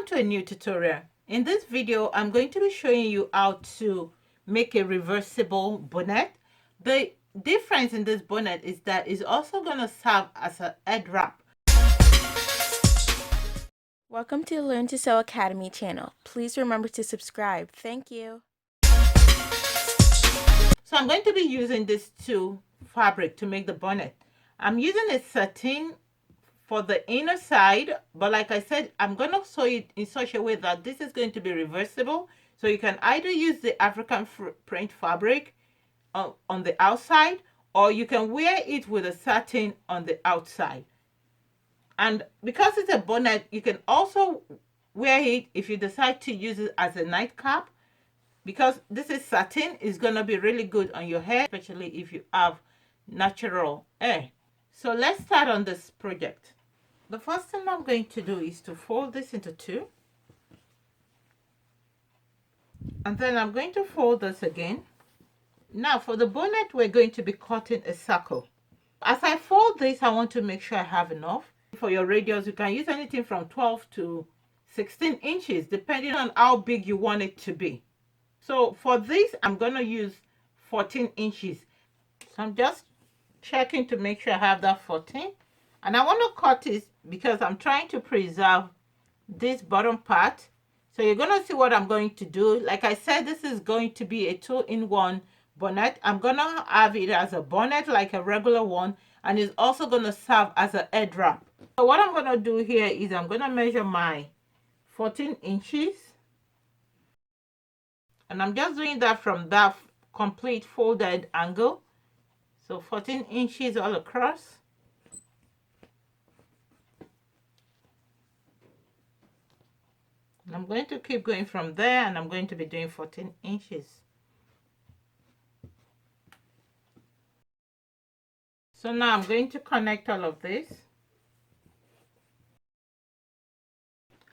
to a new tutorial. In this video, I'm going to be showing you how to make a reversible bonnet. The difference in this bonnet is that it's also going to serve as a head wrap. Welcome to the Learn to Sew Academy channel. Please remember to subscribe. Thank you. So I'm going to be using these two fabric to make the bonnet. I'm using a satin for the inner side, but like I said, I'm going to sew it in such a way that this is going to be reversible. So you can either use the African print fabric on the outside, or you can wear it with a satin on the outside. And because it's a bonnet, you can also wear it if you decide to use it as a nightcap. Because this is satin, it's going to be really good on your hair, especially if you have natural hair. So let's start on this project. The first thing I'm going to do is to fold this into two. And then I'm going to fold this again. Now for the bonnet, we're going to be cutting a circle. As I fold this, I want to make sure I have enough. For your radius, you can use anything from 12 to 16 inches, depending on how big you want it to be. So for this, I'm going to use 14 inches. So I'm just checking to make sure I have that 14. And I want to cut it because I'm trying to preserve this bottom part. So you're going to see what I'm going to do. Like I said, this is going to be a 2-in-1 bonnet. I'm going to have it as a bonnet like a regular one. And it's also going to serve as a head wrap. So what I'm going to do here is I'm going to measure my 14 inches. And I'm just doing that from that complete folded angle. So 14 inches all across. And I'm going to keep going from there, and I'm going to be doing 14 inches. So now I'm going to connect all of this.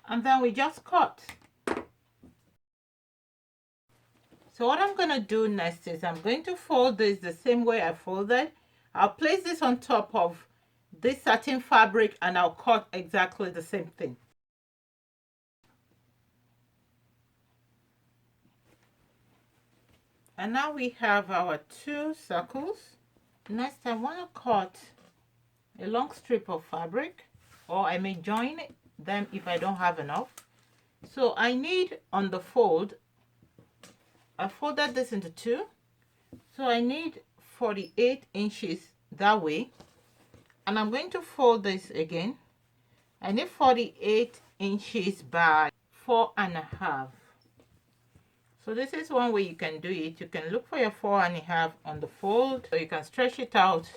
And then we just cut. So what I'm going to do next is I'm going to fold this the same way I folded. I'll place this on top of this satin fabric and I'll cut exactly the same thing. And now we have our two circles. Next, I want to cut a long strip of fabric, or I may join them if I don't have enough. So I need on the fold, I folded this into two. So I need 48 inches that way. And I'm going to fold this again. I need 48 inches by 4.5. So this is one way you can do it. You can look for your 4.5 on the fold, or you can stretch it out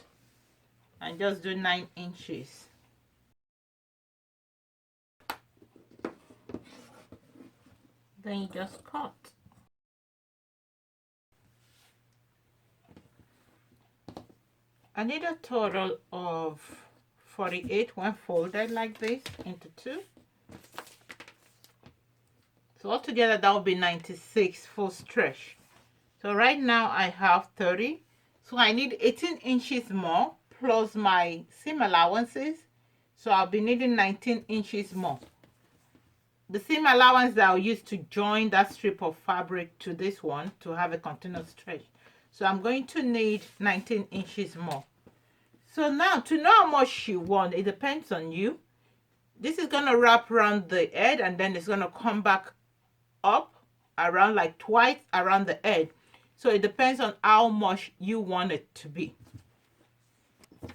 and just do 9 inches. Then you just cut. I need a total of 48 when folded like this into two. So altogether that will be 96 full stretch. So right now I have 30. So I need 18 inches more plus my seam allowances. So I'll be needing 19 inches more. The seam allowance that I'll use to join that strip of fabric to this one to have a continuous stretch. So I'm going to need 19 inches more. So now to know how much you want, it depends on you. This is going to wrap around the head and then it's going to come back up around like twice around the head. So it depends on how much you want it to be.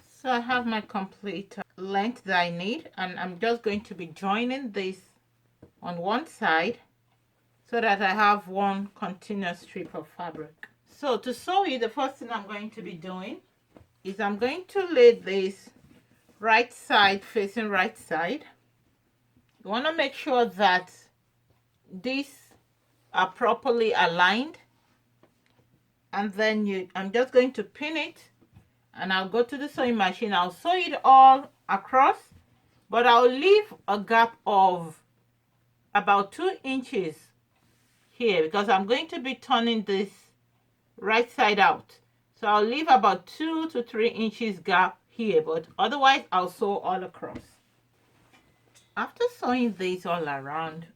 So I have my complete length that I need, and I'm just going to be joining this on one side so that I have one continuous strip of fabric. So to sew it, the first thing I'm going to be doing is I'm going to lay this right side facing right side. You want to make sure that these are properly aligned, and then I'm just going to pin it, and I'll go to the sewing machine. I'll sew it all across, but I'll leave a gap of about 2 inches here because I'm going to be turning this right side out. So I'll leave about 2 to 3 inches gap here, but otherwise I'll sew all across. After sewing this all around,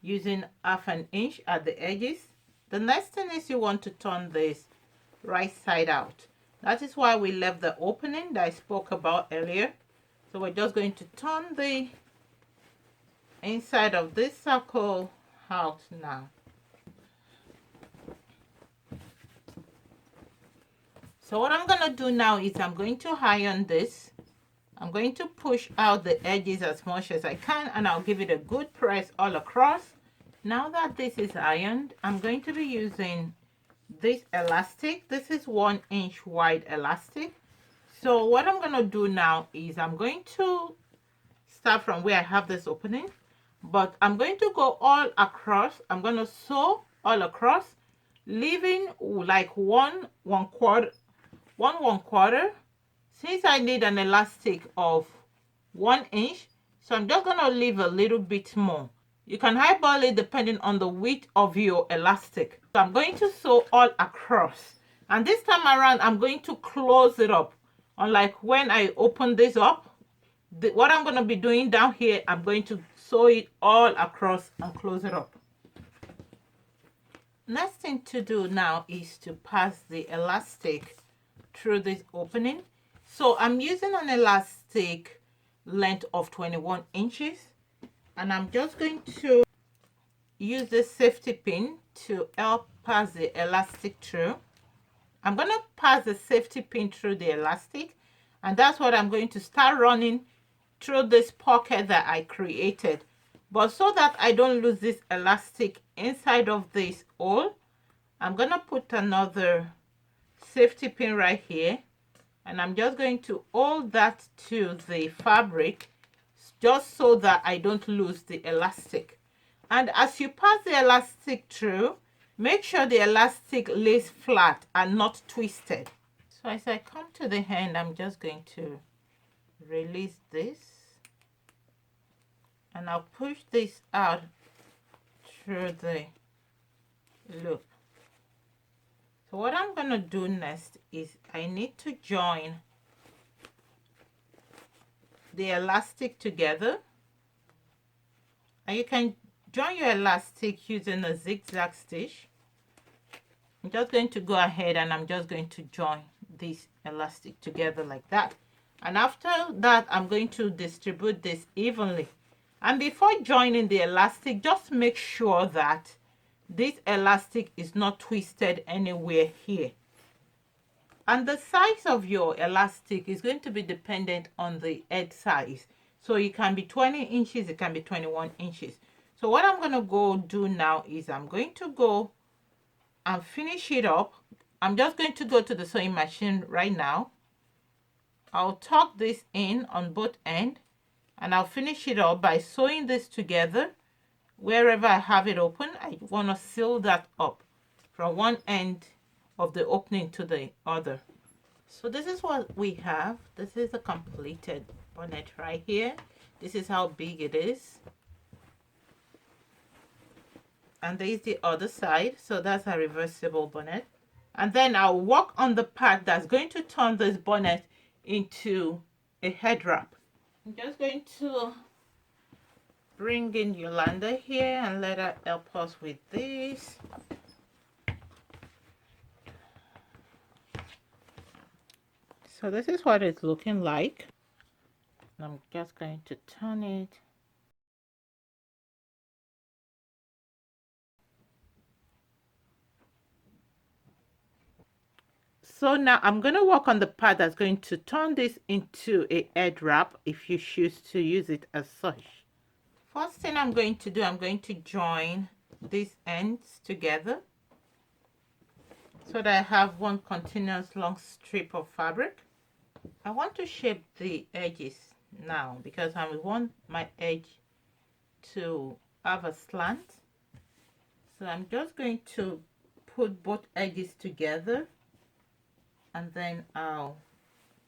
using 1/2 inch at the edges. The next thing is you want to turn this right side out. That is why we left the opening that I spoke about earlier. So we're just going to turn the inside of this circle out now. So what I'm going to do now is I'm going to iron this. I'm going to push out the edges as much as I can, and I'll give it a good press all across. Now that this is ironed, I'm going to be using this elastic. This is 1 inch wide elastic. So what I'm going to do now is I'm going to start from where I have this opening, but I'm going to go all across. I'm going to sew all across, leaving like one quarter. Since I need an elastic of 1 inch, so I'm just going to leave a little bit more. You can eyeball it depending on the width of your elastic. So I'm going to sew all across, and this time around I'm going to close it up. Unlike when I open this up, what I'm going to be doing down here, I'm going to sew it all across and close it up. Next thing to do now is to pass the elastic through this opening. So I'm using an elastic length of 21 inches, and I'm just going to use the safety pin to help pass the elastic through. I'm going to pass the safety pin through the elastic, and that's what I'm going to start running through this pocket that I created. But so that I don't lose this elastic inside of this hole, I'm going to put another safety pin right here, and I'm just going to hold that to the fabric just so that I don't lose the elastic. And as you pass the elastic through, make sure the elastic lays flat and not twisted. So as I come to the end, I'm just going to release this, and I'll push this out through the loop. So what I'm going to do next is I need to join the elastic together, and you can join your elastic using a zigzag stitch. I'm just going to go ahead and I'm just going to join this elastic together like that, and after that I'm going to distribute this evenly. And before joining the elastic, just make sure that this elastic is not twisted anywhere here. And the size of your elastic is going to be dependent on the head size. So it can be 20 inches, it can be 21 inches. So what I'm going to go do now is I'm going to go and finish it up. I'm just going to go to the sewing machine right now. I'll tuck this in on both ends, and I'll finish it up by sewing this together. Wherever I have it open, I want to seal that up from one end of the opening to the other. So this is what we have. This is a completed bonnet right here. This is how big it is. And there is the other side. So that's a reversible bonnet. And then I'll work on the part that's going to turn this bonnet into a head wrap. I'm just going to bring in Yolanda here and let her help us with this. So this is what it's looking like. I'm just going to turn it. So now I'm going to work on the part that's going to turn this into a head wrap if you choose to use it as such. First thing I'm going to do, I'm going to join these ends together so that I have one continuous long strip of fabric. I want to shape the edges now because I want my edge to have a slant. So I'm just going to put both edges together, and then I'll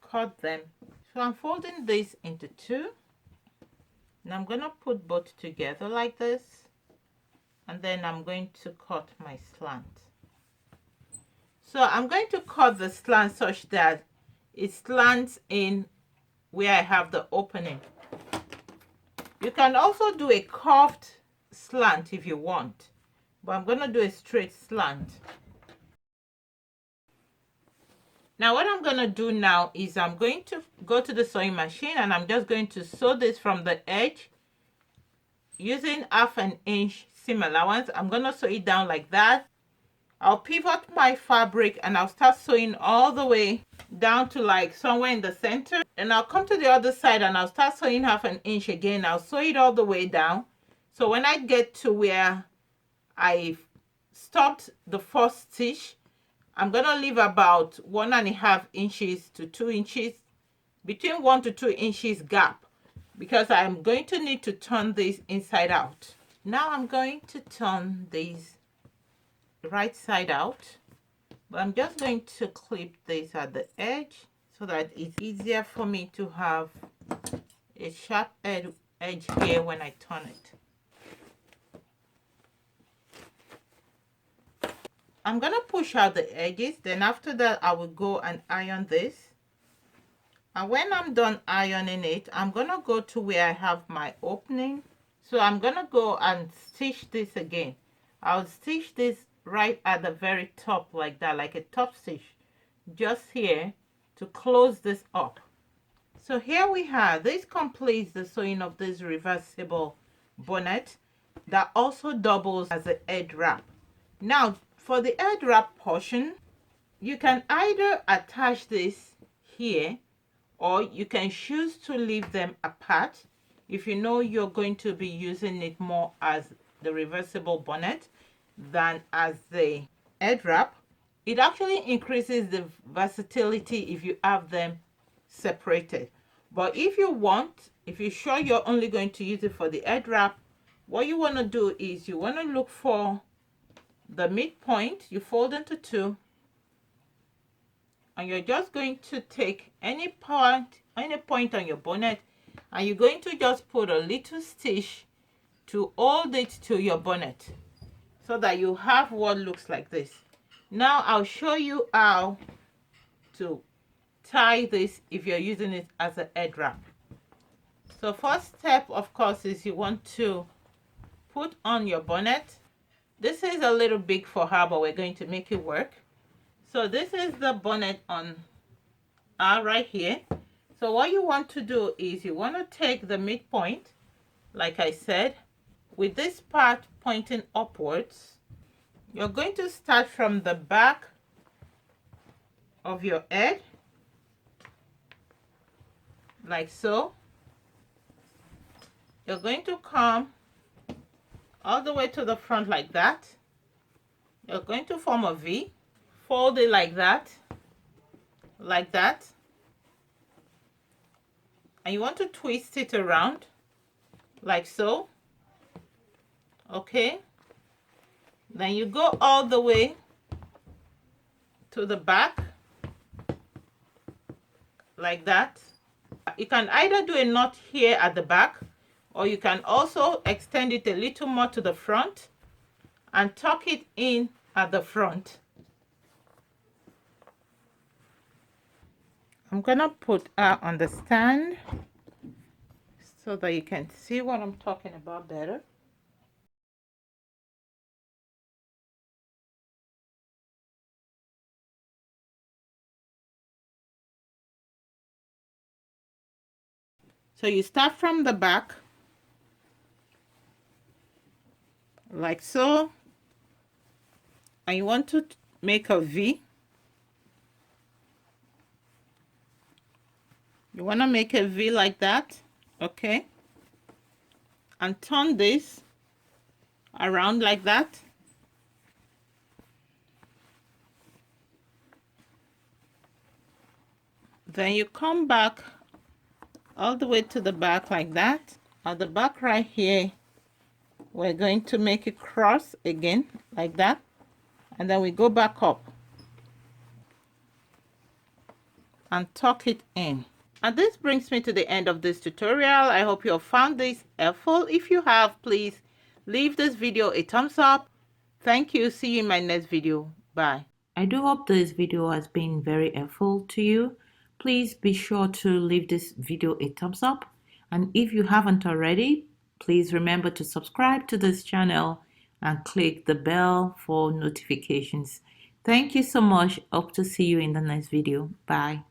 cut them. So I'm folding this into two. And I'm going to put both together like this, and then I'm going to cut my slant. So I'm going to cut the slant such that it slants in where I have the opening. You can also do a curved slant if you want, but I'm going to do a straight slant. Now what I'm going to do now is I'm going to go to the sewing machine and I'm just going to sew this from the edge using 1/2 inch seam allowance. I'm going to sew it down like that. I'll pivot my fabric and I'll start sewing all the way down to like somewhere in the center, and I'll come to the other side and I'll start sewing 1/2 inch again. I'll sew it all the way down, so when I get to where I stopped the first stitch, I'm gonna leave about 1.5 inches to 2 inches, between 1 to 2 inches gap, because I'm going to need to turn this inside out. Now I'm going to turn this right side out, but I'm just going to clip this at the edge so that it's easier for me to have a sharp edge here when I turn it. I'm gonna push out the edges, then after that I will go and iron this, and when I'm done ironing it, I'm gonna go to where I have my opening. So I'm gonna go and stitch this again. I'll stitch this right at the very top like that, like a top stitch just here to close this up. So here we have, this completes the sewing of this reversible bonnet that also doubles as a head wrap. Now for the head wrap portion, you can either attach this here or you can choose to leave them apart if you know you're going to be using it more as the reversible bonnet than as the head wrap. It actually increases the versatility if you have them separated. But if you want, if you're sure you're only going to use it for the head wrap, what you want to do is you want to look for the midpoint, you fold into 2, and you're just going to take any point on your bonnet, and you're going to just put a little stitch to hold it to your bonnet so that you have what looks like this. Now I'll show you how to tie this if you're using it as a head wrap. So first step, of course, is you want to put on your bonnet. This is a little big for her, but we're going to make it work. So this is the bonnet on right here. So what you want to do is you want to take the midpoint, like I said, with this part pointing upwards. You're going to start from the back of your head, like so. You're going to come all the way to the front like that. You're going to form a V, fold it like that, and you want to twist it around like so. Okay, then you go all the way to the back like that. You can either do a knot here at the back, or you can also extend it a little more to the front and tuck it in at the front. I'm gonna put on the stand so that you can see what I'm talking about better. So you start from the back like so, and you want to make a V. You want to make a V like that, okay, and turn this around like that. Then you come back all the way to the back like that. At the back right here, we're going to make it cross again like that, and then we go back up and tuck it in. And this brings me to the end of this tutorial. I hope you have found this helpful. If you have, please leave this video a thumbs up. Thank you. See you in my next video. Bye. I do hope this video has been very helpful to you. Please be sure to leave this video a thumbs up. And if you haven't already, Please remember to subscribe to this channel and click the bell for notifications. Thank you so much. Hope to see you in the next video. Bye.